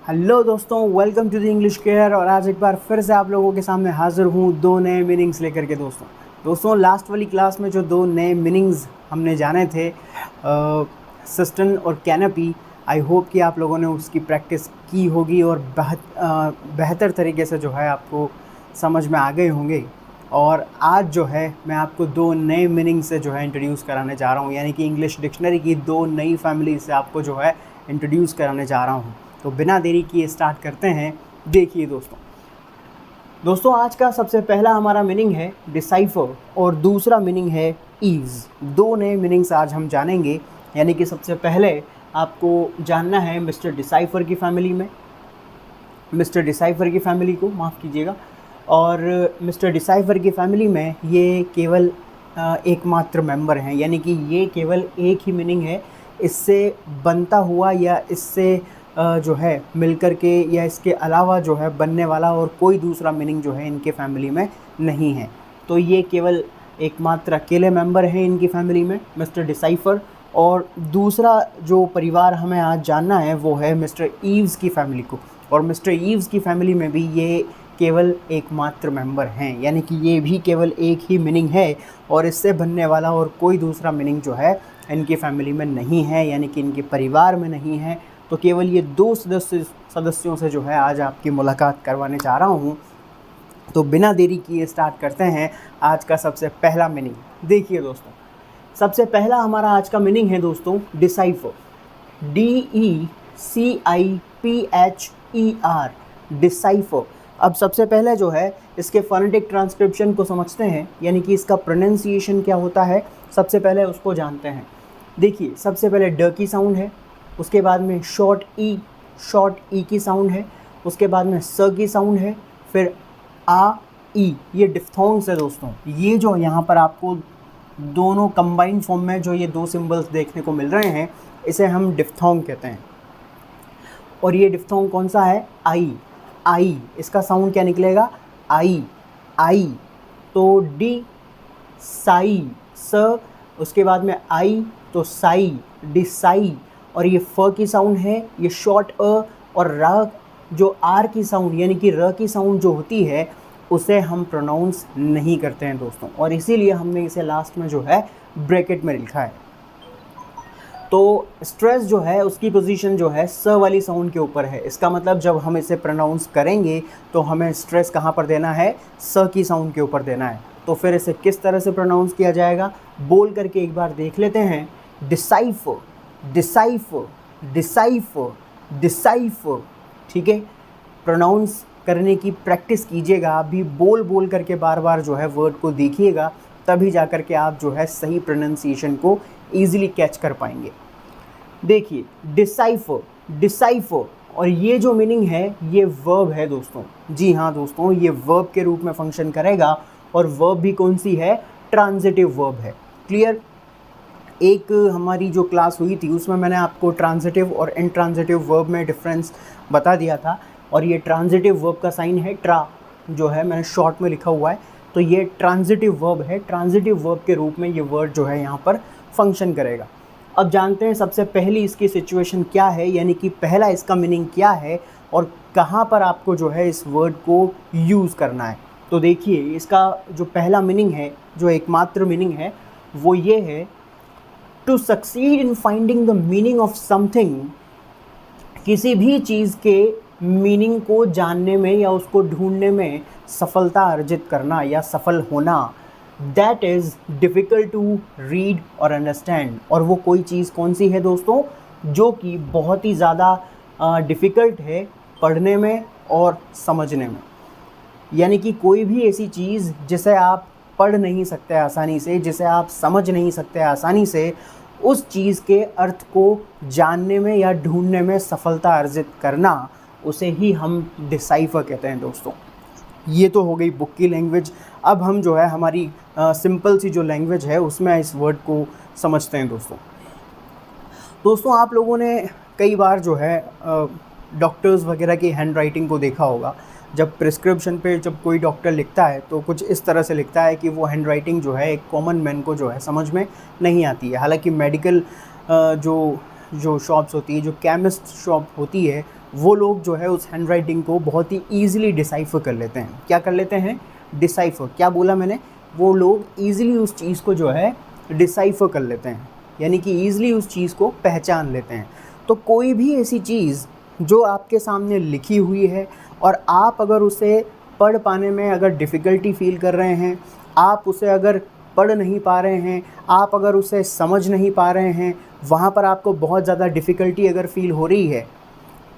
Hello दोस्तों, welcome to the English Care. और आज एक बार फिर से आप लोगों के सामने हाज़िर हूँ दो नए मीनिंग्स लेकर के। दोस्तों लास्ट वाली क्लास में जो दो नए मीनिंग्स हमने जाने थे, सिस्टम और कैनपी, आई होप कि आप लोगों ने उसकी प्रैक्टिस की होगी और बेहतर तरीके से जो है आपको समझ में आ गए होंगे। और आज जो है मैं आपको दो नए मीनिंग से जो है इंट्रोड्यूस कराने जा रहा हूँ, यानी कि इंग्लिश डिक्शनरी की दो नई फैमिली से आपको जो है इंट्रोड्यूस कराने जा रहा हूँ। तो बिना देरी किए स्टार्ट करते हैं। देखिए दोस्तों आज का सबसे पहला हमारा मीनिंग है डिसाइफर और दूसरा मीनिंग है ईव्स। दो नए मीनिंग्स आज हम जानेंगे, यानी कि सबसे पहले आपको जानना है मिस्टर डिसाइफर की फैमिली को माफ़ कीजिएगा। और मिस्टर डिसाइफर की फैमिली में ये केवल एकमात्र मेंबर हैं, यानी कि ये केवल एक ही मीनिंग है, इससे बनता हुआ या इससे जो है मिलकर के या इसके अलावा जो है बनने वाला और कोई दूसरा मीनिंग जो है इनके फैमिली में नहीं है। तो ये केवल एकमात्र अकेले मेंबर हैं इनकी फैमिली में, मिस्टर डिसाइफर। और दूसरा जो परिवार हमें आज जानना है वो है मिस्टर ईव्स की फैमिली को, और मिस्टर ईव्स की फैमिली में भी ये केवल एकमात्र मेंबर हैं, यानी कि ये भी केवल एक ही मीनिंग है और इससे बनने वाला और कोई दूसरा मीनिंग जो है इनकी फैमिली में नहीं है, यानी कि इनके परिवार में नहीं है। तो केवल ये दो सदस्यों से जो है आज आपकी मुलाकात करवाने जा रहा हूँ। तो बिना देरी किए स्टार्ट करते हैं आज का सबसे पहला मीनिंग। देखिए दोस्तों, सबसे पहला हमारा आज का मीनिंग है दोस्तों डिसाइफर, DECIPHER, डिसाइफर। अब सबसे पहले जो है इसके फोनेटिक ट्रांसक्रिप्शन को समझते हैं, यानी कि इसका प्रोनाउंसिएशन क्या होता है, सबसे पहले उसको जानते हैं। देखिए सबसे पहले ड की साउंड है, उसके बाद में शॉर्ट ई की साउंड है, उसके बाद में स की साउंड है, फिर आ ई, ये डिफ्थोंग्स है दोस्तों। ये जो यहाँ पर आपको दोनों कंबाइंड फॉर्म में जो ये दो सिंबल्स देखने को मिल रहे हैं, इसे हम डिफ्थोंग कहते हैं। और ये डिफ्थोंग कौन सा है, आई, इसका साउंड क्या निकलेगा, आई। तो डी साई स, उसके बाद में आई तो साई, डिसाई। और ये फ की साउंड है, ये शॉर्ट अ, और र जो आर की साउंड यानी कि र की साउंड जो होती है उसे हम प्रोनाउंस नहीं करते हैं दोस्तों, और इसीलिए हमने इसे लास्ट में जो है ब्रैकेट में लिखा है। तो स्ट्रेस जो है उसकी पोजीशन जो है स वाली साउंड के ऊपर है। इसका मतलब जब हम इसे प्रोनाउंस करेंगे तो हमें स्ट्रेस कहाँ पर देना है, स की साउंड के ऊपर देना है। तो फिर इसे किस तरह से प्रोनाउंस किया जाएगा बोल करके एक बार देख लेते हैं। डिसाइफर, ठीक है। प्रोनाउंस करने की प्रैक्टिस कीजिएगा, अभी बोल करके बार बार जो है वर्ड को देखिएगा, तभी जा कर के आप जो है सही प्रोनाउंसिएशन को ईजिली कैच कर पाएंगे। देखिए डिसाइफर, और ये जो मीनिंग है ये वर्ब है दोस्तों। जी हाँ दोस्तों, ये वर्ब के रूप में फंक्शन करेगा, और वर्ब भी कौन सी है, ट्रांजिटिव वर्ब है। क्लियर। एक हमारी जो क्लास हुई थी उसमें मैंने आपको ट्रांजिटिव और इनट्रांजिटिव वर्ब में डिफरेंस बता दिया था, और ये ट्रांजिटिव वर्ब का साइन है ट्रा, जो है मैंने शॉर्ट में लिखा हुआ है। तो ये ट्रांजिटिव वर्ब है, ट्रांजिटिव वर्ब के रूप में ये वर्ड जो है यहाँ पर फंक्शन करेगा। अब जानते हैं सबसे पहली इसकी सिचुएशन क्या है, यानी कि पहला इसका मीनिंग क्या है और कहाँ पर आपको जो है इस वर्ड को यूज़ करना है। तो देखिए इसका जो पहला मीनिंग है, जो एकमात्र मीनिंग है, वो ये है to succeed in finding the meaning of something, किसी भी चीज़ के मीनिंग को जानने में या उसको ढूंढने में सफलता अर्जित करना या सफल होना। That is difficult to read और अंडरस्टैंड। और वो कोई चीज़ कौन सी है दोस्तों, जो कि बहुत ही ज़्यादा डिफ़िकल्ट है पढ़ने में और समझने में। यानी कि कोई भी ऐसी चीज़ जिसे आप पढ़ नहीं सकते आसानी से, जिसे आप समझ नहीं सकते आसानी से, उस चीज़ के अर्थ को जानने में या ढूंढने में सफलता अर्जित करना, उसे ही हम डिसाइफर कहते हैं दोस्तों। ये तो हो गई बुक की लैंग्वेज। अब हम जो है हमारी सिंपल सी जो लैंग्वेज है उसमें इस वर्ड को समझते हैं दोस्तों। आप लोगों ने कई बार जो है डॉक्टर्स वगैरह की हैंड राइटिंग को देखा होगा। जब प्रिस्क्रिप्शन पे जब कोई डॉक्टर लिखता है तो कुछ इस तरह से लिखता है कि वो हैंड राइटिंग जो है एक कॉमन मैन को जो है समझ में नहीं आती है। हालांकि मेडिकल जो शॉप्स होती है, जो केमिस्ट शॉप होती है, वो लोग जो है उस हैंड राइटिंग को बहुत ही ईजिली डिसाइफर कर लेते हैं। क्या कर लेते हैं? डिसाइफर। क्या बोला मैंने? वो लोग ईजिली उस चीज़ को जो है डिसाइफर कर लेते हैं, यानी कि ईजिली उस चीज़ को पहचान लेते हैं। तो कोई भी ऐसी चीज़ जो आपके सामने लिखी हुई है और आप अगर उसे पढ़ पाने में अगर डिफ़िकल्टी फ़ील कर रहे हैं, आप उसे अगर पढ़ नहीं पा रहे हैं, आप अगर उसे समझ नहीं पा रहे हैं, वहाँ पर आपको बहुत ज़्यादा डिफ़िकल्टी अगर फ़ील हो रही है,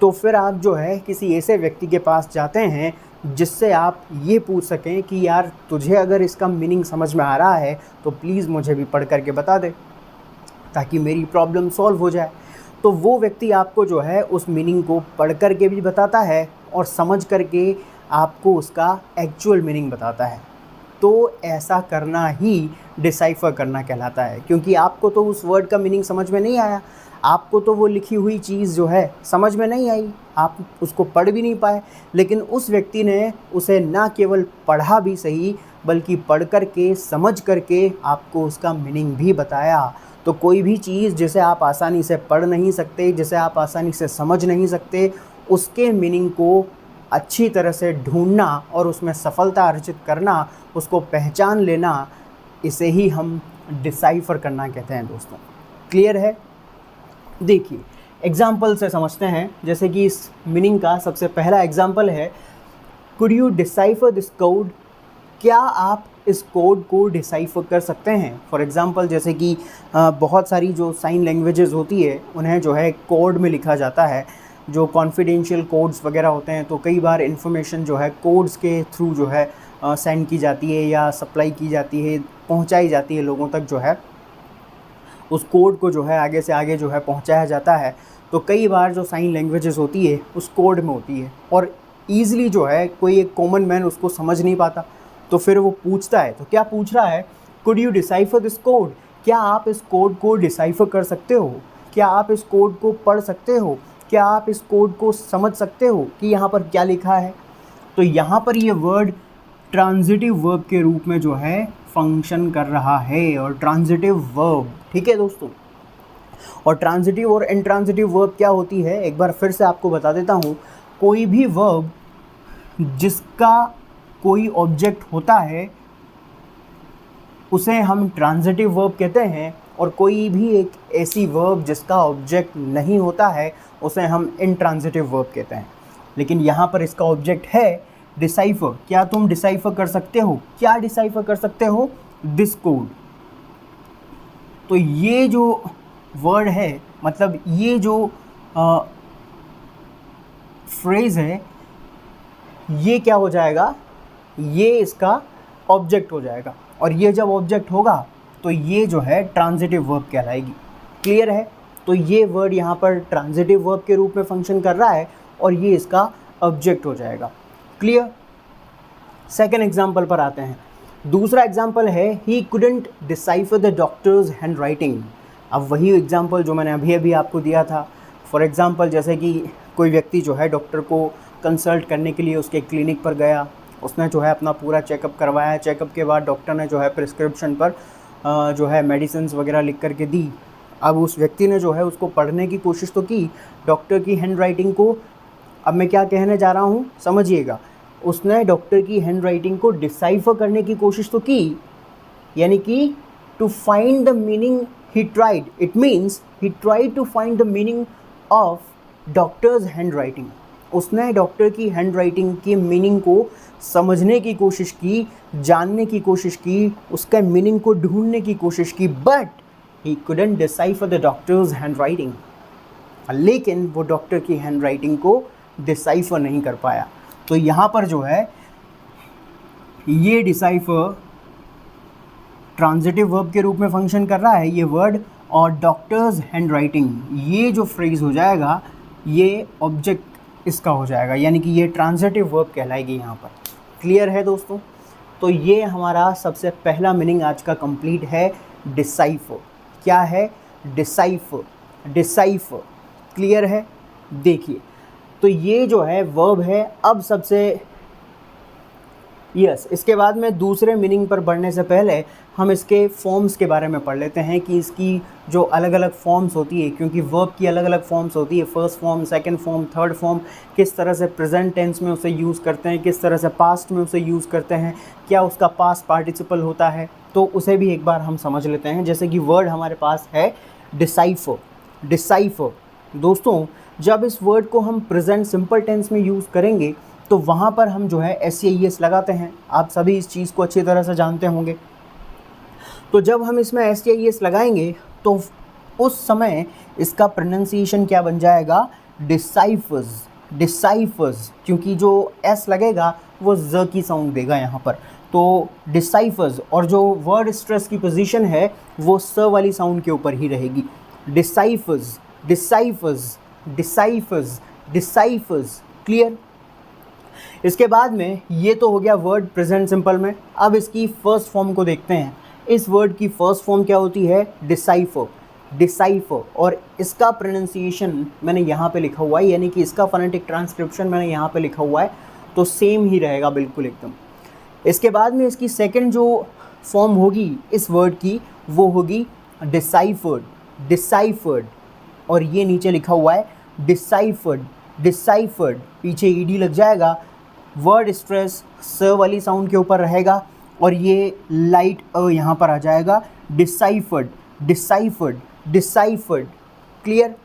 तो फिर आप जो है किसी ऐसे व्यक्ति के पास जाते हैं जिससे आप ये पूछ सकें कि यार तुझे अगर इसका मीनिंग समझ में आ रहा है तो प्लीज़ मुझे भी पढ़ करके बता दे, ताकि मेरी प्रॉब्लम सॉल्व हो जाए। तो वो व्यक्ति आपको जो है उस मीनिंग को पढ़ कर के भी बताता है और समझ करके आपको उसका एक्चुअल मीनिंग बताता है। तो ऐसा करना ही डिसाइफर करना कहलाता है, क्योंकि आपको तो उस वर्ड का मीनिंग समझ में नहीं आया, आपको तो वो लिखी हुई चीज़ जो है समझ में नहीं आई, आप उसको पढ़ भी नहीं पाए, लेकिन उस व्यक्ति ने उसे ना केवल पढ़ा भी सही बल्कि पढ़ कर के समझ करके आपको उसका मीनिंग भी बताया। तो कोई भी चीज़ जिसे आप आसानी से पढ़ नहीं सकते, जिसे आप आसानी से समझ नहीं सकते, उसके मीनिंग को अच्छी तरह से ढूंढना और उसमें सफलता अर्जित करना, उसको पहचान लेना, इसे ही हम डिसाइफर करना कहते हैं दोस्तों। क्लियर है? देखिए एग्जाम्पल से समझते हैं। जैसे कि इस मीनिंग का सबसे पहला एग्जाम्पल है, could you decipher this code? क्या आप इस कोड को डिसाइफर कर सकते हैं? फॉर एग्ज़ाम्पल जैसे कि बहुत सारी जो साइन लैंग्वेजेस होती है उन्हें जो है कोड में लिखा जाता है, जो कॉन्फिडेंशियल कोड्स वगैरह होते हैं, तो कई बार इन्फॉर्मेशन जो है कोड्स के थ्रू जो है सेंड की जाती है या सप्लाई की जाती है, पहुंचाई जाती है लोगों तक, जो है उस कोड को जो है आगे से आगे जो है पहुंचाया जाता है। तो कई बार जो साइन लैंग्वेजेस होती है उस कोड में होती है और ईज़िली जो है कोई एक कॉमन मैन उसको समझ नहीं पाता, तो फिर वो पूछता है। तो क्या पूछ रहा है? Could you decipher this code? क्या आप इस कोड को डिसाइफर कर सकते हो? क्या आप इस कोड को पढ़ सकते हो? क्या आप इस कोड को समझ सकते हो कि यहाँ पर क्या लिखा है? तो यहाँ पर ये वर्ड ट्रांजिटिव वर्ब के रूप में जो है फंक्शन कर रहा है, और ट्रांजिटिव वर्ब, ठीक है दोस्तों। और ट्रांजिटिव और इंट्रांजिटिव वर्ब क्या होती है, एक बार फिर से आपको बता देता हूँ। कोई भी वर्ब जिसका कोई ऑब्जेक्ट होता है उसे हम ट्रांजिटिव वर्ब कहते हैं, और कोई भी एक ऐसी वर्ब जिसका ऑब्जेक्ट नहीं होता है उसे हम इंट्रांजिटिव वर्ब कहते हैं। लेकिन यहाँ पर इसका ऑब्जेक्ट है डिसाइफर। क्या तुम डिसाइफर कर सकते हो? क्या डिसाइफर कर सकते हो? This code. तो ये जो वर्ड है, मतलब ये जो फ्रेज है, ये क्या हो जाएगा? ये इसका ऑब्जेक्ट हो जाएगा, और ये जब ऑब्जेक्ट होगा तो ये जो है ट्रांजिटिव वर्ब कहलाएगी। क्लियर है? तो ये वर्ड यहाँ पर ट्रांजिटिव वर्ब के रूप में फंक्शन कर रहा है और ये इसका ऑब्जेक्ट हो जाएगा। क्लियर? सेकेंड एग्जाम्पल पर आते हैं। दूसरा एग्जाम्पल है, he couldn't decipher the doctors hand writing. अब वही एग्जाम्पल जो मैंने अभी अभी आपको दिया था। फॉर एग्ज़ाम्पल जैसे कि कोई व्यक्ति जो है डॉक्टर को कंसल्ट करने के लिए उसके क्लिनिक पर गया, उसने जो है अपना पूरा चेकअप करवाया। चेकअप के बाद डॉक्टर ने जो है प्रिस्क्रिप्शन पर जो है मेडिसिन्स वगैरह लिख करके दी। अब उस व्यक्ति ने जो है उसको पढ़ने की कोशिश तो की, डॉक्टर की हैंड राइटिंग को। अब मैं क्या कहने जा रहा हूँ समझिएगा। उसने डॉक्टर की हैंड राइटिंग को डिसाइफर करने की कोशिश तो की, यानी कि to find the meaning he tried. It means he tried to find the meaning of doctors hand writing. उसने डॉक्टर की हैंड राइटिंग की मीनिंग को समझने की कोशिश की, जानने की कोशिश की, उसका मीनिंग को ढूंढने की कोशिश की, but he couldn't decipher the doctors hand writing. लेकिन वो डॉक्टर की हैंड राइटिंग को डिसाइफर नहीं कर पाया। तो यहाँ पर जो है ये डिसाइफर ट्रांजिटिव वर्ब के रूप में फंक्शन कर रहा है ये वर्ड, और डॉक्टर्स हैंड राइटिंग ये जो फ्रेज हो जाएगा ये ऑब्जेक्ट इसका हो जाएगा, यानी कि ये ट्रांजिटिव वर्ब कहलाएगी यहाँ पर। क्लियर है दोस्तों? तो ये हमारा सबसे पहला मीनिंग आज का कंप्लीट है, डिसाइफर। क्या है? Decipher, decipher. क्लियर है? देखिए तो ये जो है वर्ब है। अब सबसे यस इसके बाद में दूसरे मीनिंग पर बढ़ने से पहले हम इसके फॉर्म्स के बारे में पढ़ लेते हैं कि इसकी जो अलग अलग फॉर्म्स होती है, क्योंकि वर्ब की अलग अलग फॉर्म्स होती है, first form, second form, third form, किस तरह से प्रेजेंट टेंस में उसे यूज़ करते हैं, किस तरह से पास्ट में उसे यूज़ करते हैं, क्या उसका पास्ट पार्टिसिपल होता है, तो उसे भी एक बार हम समझ लेते हैं। जैसे कि वर्ड हमारे पास है डिसाइफर। डिसाइफर दोस्तों, जब इस वर्ड को हम प्रेजेंट सिंपल टेंस में यूज़ करेंगे तो वहाँ पर हम जो है SCIS लगाते हैं। आप सभी इस चीज़ को अच्छी तरह से जानते होंगे। तो जब हम इसमें SCIS लगाएंगे तो उस समय इसका प्रोनाउंसिएशन क्या बन जाएगा, डिसाइफर्स। डिसाइफर्स, क्योंकि जो S लगेगा वो ज़ की साउंड देगा यहाँ पर, तो डिसाइफर्स। और जो वर्ड स्ट्रेस की पोजीशन है वो स वाली साउंड के ऊपर ही रहेगी। डिसाइफर्स, डिसाइफर्स, डिसाइफर्स, डिसाइफर्स। क्लियर। इसके बाद में ये तो हो गया वर्ड प्रेजेंट सिंपल में। अब इसकी फर्स्ट फॉर्म को देखते हैं। इस वर्ड की फर्स्ट फॉर्म क्या होती है, डिसाइफर। डिसाइफर। और इसका प्रोनाउंसिएशन मैंने यहाँ पे लिखा हुआ है, यानी कि इसका फोनेटिक ट्रांसक्रिप्शन मैंने यहाँ पे लिखा हुआ है, तो सेम ही रहेगा बिल्कुल एकदम। इसके बाद में इसकी सेकंड जो फॉर्म होगी इस वर्ड की वो होगी डिसाइफर्ड। डिसाइफर्ड। और ये नीचे लिखा हुआ है डिसाइफर्ड। डिसाइफर्ड, पीछे ईडी लग जाएगा, वर्ड स्ट्रेस स वाली साउंड के ऊपर रहेगा और ये लाइट यहाँ पर आ जाएगा। Deciphered, deciphered, deciphered. क्लियर।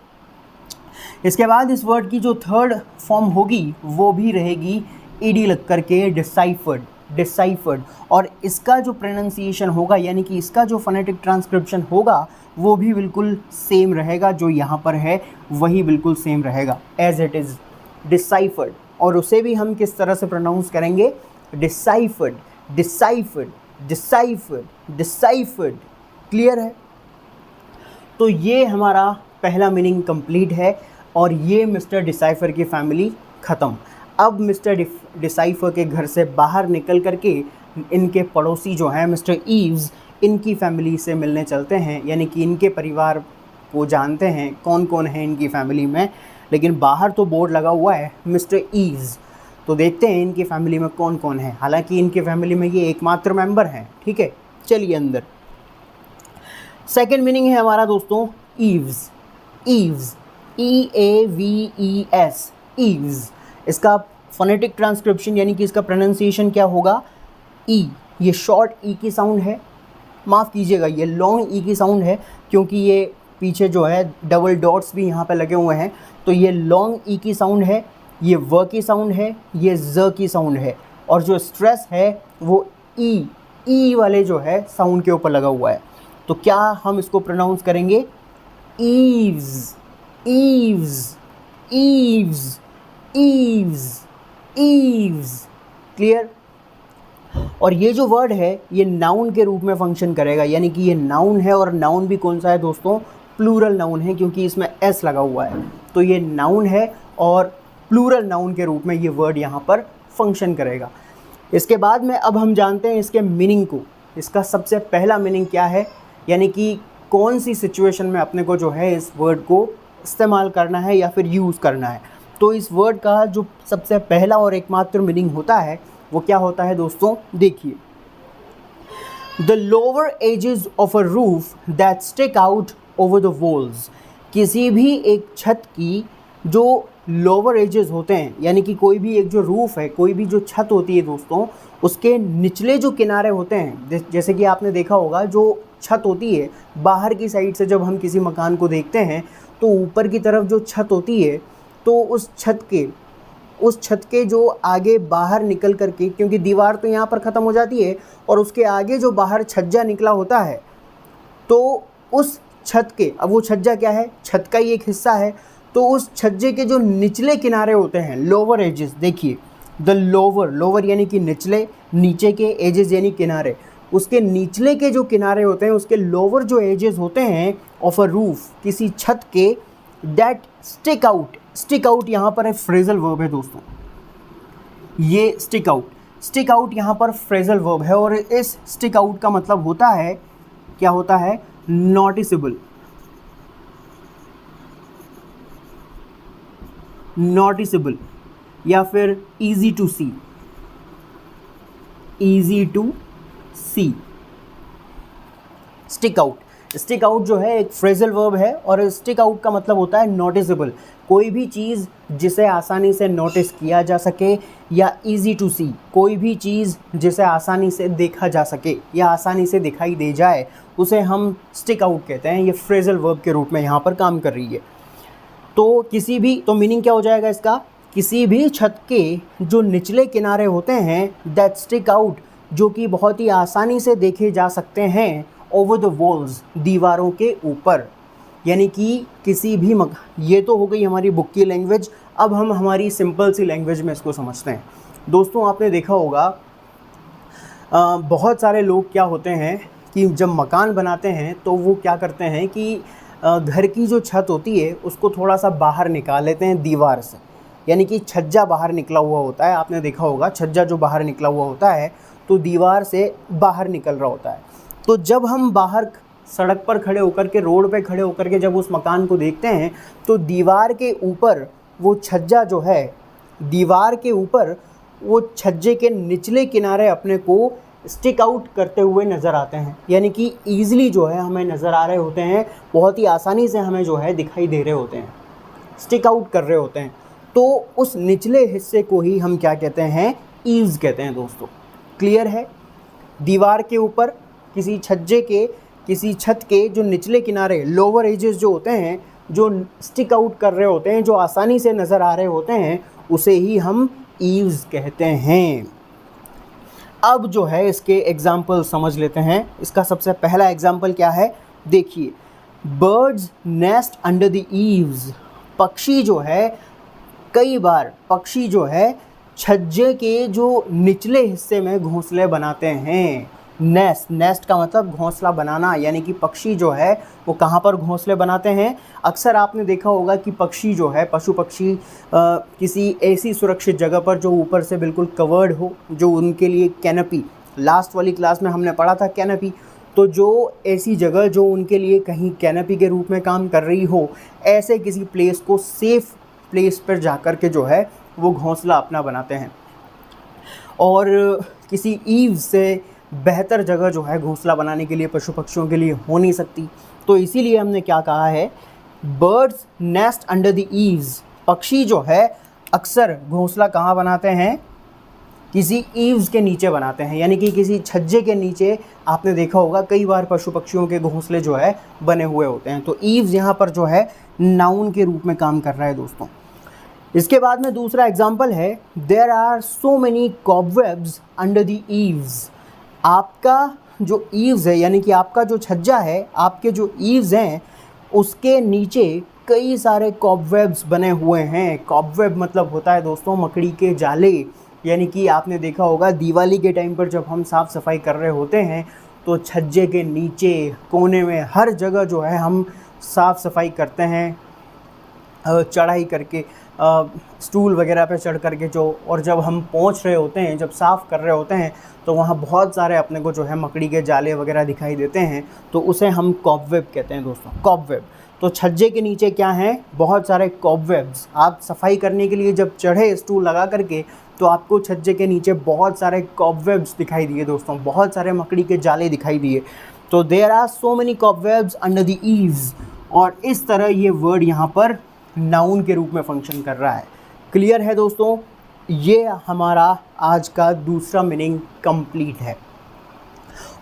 इसके बाद इस वर्ड की जो थर्ड फॉर्म होगी वो भी रहेगी ईडी लग करके, डिसाइफर्ड। डिसाइफर्ड। और इसका जो प्रोनाउंसिएशन होगा, यानी कि इसका जो फोनेटिक ट्रांसक्रिप्शन होगा वो भी बिल्कुल सेम रहेगा, जो यहाँ पर है वही बिल्कुल सेम रहेगा, एज इट इज़ डिसाइफर्ड। और उसे भी हम किस तरह से प्रोनाउंस करेंगे, deciphered, deciphered, deciphered, deciphered. Clear है। तो ये हमारा पहला मीनिंग कंप्लीट है और ये मिस्टर डिसाइफर की फैमिली ख़त्म। अब मिस्टर डिसाइफर के घर से बाहर निकल करके इनके पड़ोसी जो हैं मिस्टर ईव्स, इनकी फैमिली से मिलने चलते हैं, यानी कि इनके परिवार को जानते हैं कौन कौन है इनकी फैमिली में। लेकिन बाहर तो बोर्ड लगा हुआ है मिस्टर ईव्स, तो देखते हैं इनकी फैमिली में कौन कौन है। हालांकि इनकी फैमिली में ये एकमात्र मेंबर हैं। ठीक है, चलिए अंदर। सेकेंड मीनिंग है हमारा दोस्तों ईव्स। Eaves, EAVES, eaves. इसका फोनेटिक ट्रांसक्रिप्शन यानी कि इसका प्रोनाउंसिएशन क्या होगा, ई। ये शॉर्ट ई की साउंड है, माफ़ कीजिएगा ये लॉन्ग ई की साउंड है, क्योंकि ये पीछे जो है डबल डॉट्स भी यहाँ पे लगे हुए हैं, तो ये लॉन्ग ई की साउंड है, ये व की साउंड है, ये ज की साउंड है। और जो स्ट्रेस है वो ई वाले जो है साउंड के ऊपर लगा हुआ है। तो क्या हम इसको प्रोनाउंस करेंगे, eaves, eaves, eaves, eaves, eaves. Clear. और ये जो वर्ड है ये नाउन के रूप में फंक्शन करेगा, यानी कि ये नाउन है, और नाउन भी कौन सा है दोस्तों, प्लूरल नाउन है, क्योंकि इसमें एस लगा हुआ है। तो ये नाउन है और प्लूरल नाउन के रूप में ये वर्ड यहाँ पर फंक्शन करेगा। इसके बाद में अब हम जानते हैं इसके मीनिंग को। इसका सबसे पहला मीनिंग क्या है, यानी कि कौन सी सिचुएशन में अपने को जो है इस वर्ड को इस्तेमाल करना है या फिर यूज़ करना है। तो इस वर्ड का जो सबसे पहला और एकमात्र मीनिंग होता है वो क्या होता है दोस्तों, देखिए। The lower edges of a roof that stick out over the walls. किसी भी एक छत की जो लोअर एजेस होते हैं, यानी कि कोई भी एक जो रूफ है, कोई भी जो छत होती है दोस्तों, उसके निचले जो किनारे होते हैं, जैसे कि आपने देखा होगा जो छत होती है बाहर की साइड से, जब हम किसी मकान को देखते हैं तो ऊपर की तरफ जो छत होती है, तो उस छत के जो आगे बाहर निकल करके, क्योंकि दीवार तो यहाँ पर ख़त्म हो जाती है और उसके आगे जो बाहर छज्जा निकला होता है, तो उस छत के, अब वो छज्जा क्या है, छत का ही एक हिस्सा है, तो उस छज्जे के जो निचले किनारे होते हैं, लोअर एजेस, देखिए द लोअर यानी कि निचले, नीचे के एजेस यानी किनारे, उसके निचले के जो किनारे होते हैं, उसके लोअर जो एजेस होते हैं ऑफ अ रूफ, किसी छत के, that stick out. Stick out यहाँ पर एक फ्रेजल वर्ब है दोस्तों, ये स्टिक आउट यहाँ पर फ्रेजल वर्ब है, और इस स्टिक आउट का मतलब होता है, क्या होता है, नोटिसेबल, नोटिसेबल या फिर easy to see. easy to see। Stick out, stick out जो है एक फ्रेजल वर्ब है और स्टिक आउट का मतलब होता है नोटिसेबल, कोई भी चीज़ जिसे आसानी से नोटिस किया जा सके, या इजी टू सी, कोई भी चीज़ जिसे आसानी से देखा जा सके या आसानी से दिखाई दे जाए, उसे हम स्टिक आउट कहते हैं। ये फ्रेजल वर्ब के रूप में यहाँ पर काम कर रही है। तो किसी भी, तो मीनिंग क्या हो जाएगा इसका, किसी भी छत के जो निचले किनारे होते हैं दैट स्टिक आउट, जो कि बहुत ही आसानी से देखे जा सकते हैं, ओवर द वॉल्स, दीवारों के ऊपर। यानी कि किसी भी ये तो हो गई हमारी बुक की लैंग्वेज। अब हम हमारी सिंपल सी लैंग्वेज में इसको समझते हैं। दोस्तों आपने देखा होगा बहुत सारे लोग क्या होते हैं कि जब मकान बनाते हैं तो वो क्या करते हैं कि घर की जो छत होती है उसको थोड़ा सा बाहर निकाल लेते हैं दीवार से, यानी कि छज्जा बाहर निकला हुआ होता है। आपने देखा होगा छज्जा जो बाहर निकला हुआ होता है तो दीवार से बाहर निकल रहा होता है। तो जब हम बाहर सड़क पर खड़े होकर के, रोड पे खड़े होकर के जब उस मकान को देखते हैं तो दीवार के ऊपर वो छज्जा जो है, दीवार के ऊपर वो छज्जे के निचले किनारे अपने को स्टिक आउट करते हुए नज़र आते हैं, यानी कि ईज़िली जो है हमें नज़र आ रहे होते हैं, बहुत ही आसानी से हमें जो है दिखाई दे रहे होते हैं, स्टिक आउट कर रहे होते हैं। तो उस निचले हिस्से को ही हम क्या कहते हैं, ईव्स कहते हैं दोस्तों। क्लियर है? दीवार के ऊपर किसी छज्जे के, किसी छत के जो निचले किनारे, लोअर एजेस जो होते हैं, जो स्टिक आउट कर रहे होते हैं, जो आसानी से नज़र आ रहे होते हैं, उसे ही हम ईव्स कहते हैं। अब जो है इसके एग्जाम्पल समझ लेते हैं। इसका सबसे पहला एग्जाम्पल क्या है, देखिए, birds nest under the eaves. पक्षी जो है, कई बार पक्षी जो है छज्जे के जो निचले हिस्से में घोंसले बनाते हैं। नेस्ट, नेस्ट का मतलब घोंसला बनाना, यानी कि पक्षी जो है वो कहाँ पर घोंसले बनाते हैं। अक्सर आपने देखा होगा कि पक्षी जो है, पशु पक्षी किसी ऐसी सुरक्षित जगह पर जो ऊपर से बिल्कुल कवर्ड हो, जो उनके लिए कैनपी, लास्ट वाली क्लास में हमने पढ़ा था कैनपी, तो जो ऐसी जगह जो उनके लिए कहीं कैनपी के रूप में काम कर रही हो, ऐसे किसी प्लेस को, सेफ़ प्लेस पर जाकर के जो है वो घोंसला अपना बनाते हैं। और किसी ईव से बेहतर जगह जो है घोंसला बनाने के लिए पशु पक्षियों के लिए हो नहीं सकती। तो इसीलिए हमने क्या कहा है, birds nest under the eaves. पक्षी जो है अक्सर घोंसला कहाँ बनाते हैं, किसी ईव्स के नीचे बनाते हैं, यानी कि किसी छज्जे के नीचे। आपने देखा होगा कई बार पशु पक्षियों के घोंसले जो है बने हुए होते हैं। तो ईव्स यहाँ पर जो है नाउन के रूप में काम कर रहा है दोस्तों। इसके बाद में दूसरा एग्जाम्पल है, there are so many cobwebs under the eaves. आपका जो ईव्स है, यानी कि आपका जो छज्जा है, आपके जो ईव्स हैं, उसके नीचे कई सारे कॉबवेब्स बने हुए हैं। कॉबवेब मतलब होता है दोस्तों मकड़ी के जाले। यानी कि आपने देखा होगा दिवाली के टाइम पर जब हम साफ़ सफाई कर रहे होते हैं तो छज्जे के नीचे, कोने में, हर जगह जो है हम साफ़ सफाई करते हैं, चढ़ाई करके, स्टूल वगैरह पे चढ़ करके जो, और जब हम पहुंच रहे होते हैं, जब साफ़ कर रहे होते हैं तो वहाँ बहुत सारे अपने को जो है मकड़ी के जाले वगैरह दिखाई देते हैं, तो उसे हम कॉबवेब कहते हैं दोस्तों, कॉबवेब। तो छज्जे के नीचे क्या हैं, बहुत सारे कॉबवेब्स। आप सफाई करने के लिए जब चढ़े स्टूल लगा करके तो आपको छज्जे के नीचे बहुत सारे कॉबवेब्स दिखाई दिए दोस्तों, बहुत सारे मकड़ी के जाले दिखाई दिए। तो there are so many cobwebs under the eaves. और इस तरह ये वर्ड यहाँ पर नाउन के रूप में फंक्शन कर रहा है। क्लियर है दोस्तों? ये हमारा आज का दूसरा मीनिंग कंप्लीट है।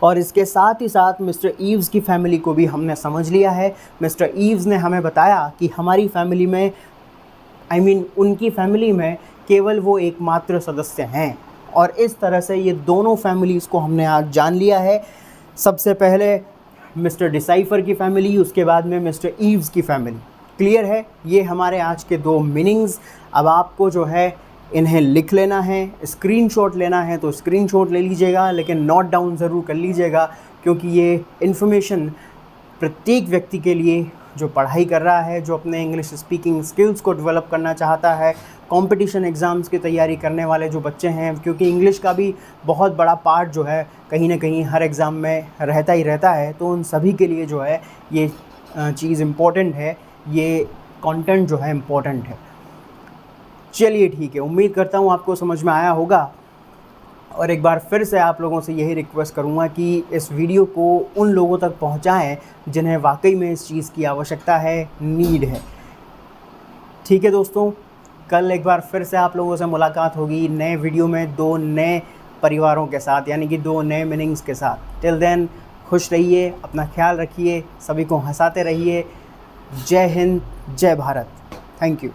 और इसके साथ ही साथ मिस्टर ईव्स की फैमिली को भी हमने समझ लिया है। मिस्टर ईव्स ने हमें बताया कि हमारी फैमिली में, उनकी फैमिली में केवल वो एकमात्र सदस्य हैं। और इस तरह से ये दोनों फैमिलीज़ को हमने आज जान लिया है। सबसे पहले मिस्टर डिसाइफर की फैमिली, उसके बाद में मिस्टर ईव्स की फैमिली। क्लियर है? ये हमारे आज के दो मीनिंग्स। अब आपको जो है इन्हें लिख लेना है, स्क्रीनशॉट लेना है तो स्क्रीनशॉट ले लीजिएगा, लेकिन नोट डाउन ज़रूर कर लीजिएगा, क्योंकि ये इन्फॉर्मेशन प्रत्येक व्यक्ति के लिए जो पढ़ाई कर रहा है, जो अपने इंग्लिश स्पीकिंग स्किल्स को डेवलप करना चाहता है, कंपटीशन एग्ज़ाम्स की तैयारी करने वाले जो बच्चे हैं, क्योंकि इंग्लिश का भी बहुत बड़ा पार्ट जो है कहीं ना कहीं हर एग्ज़ाम में रहता ही रहता है, तो उन सभी के लिए जो है ये चीज़ इम्पोर्टेंट है, ये कंटेंट जो है इम्पोर्टेंट है। चलिए ठीक है, उम्मीद करता हूँ आपको समझ में आया होगा। और एक बार फिर से आप लोगों से यही रिक्वेस्ट करूँगा कि इस वीडियो को उन लोगों तक पहुँचाएँ जिन्हें वाकई में इस चीज़ की आवश्यकता है, नीड है। ठीक है दोस्तों, कल एक बार फिर से आप लोगों से मुलाकात होगी नए वीडियो में 2 नए परिवारों के साथ, यानी कि 2 नए मीनिंग्स के साथ। टिल देन खुश रहिए, अपना ख्याल रखिए, सभी को हंसाते रहिए। जय हिंद, जय भारत। Thank you.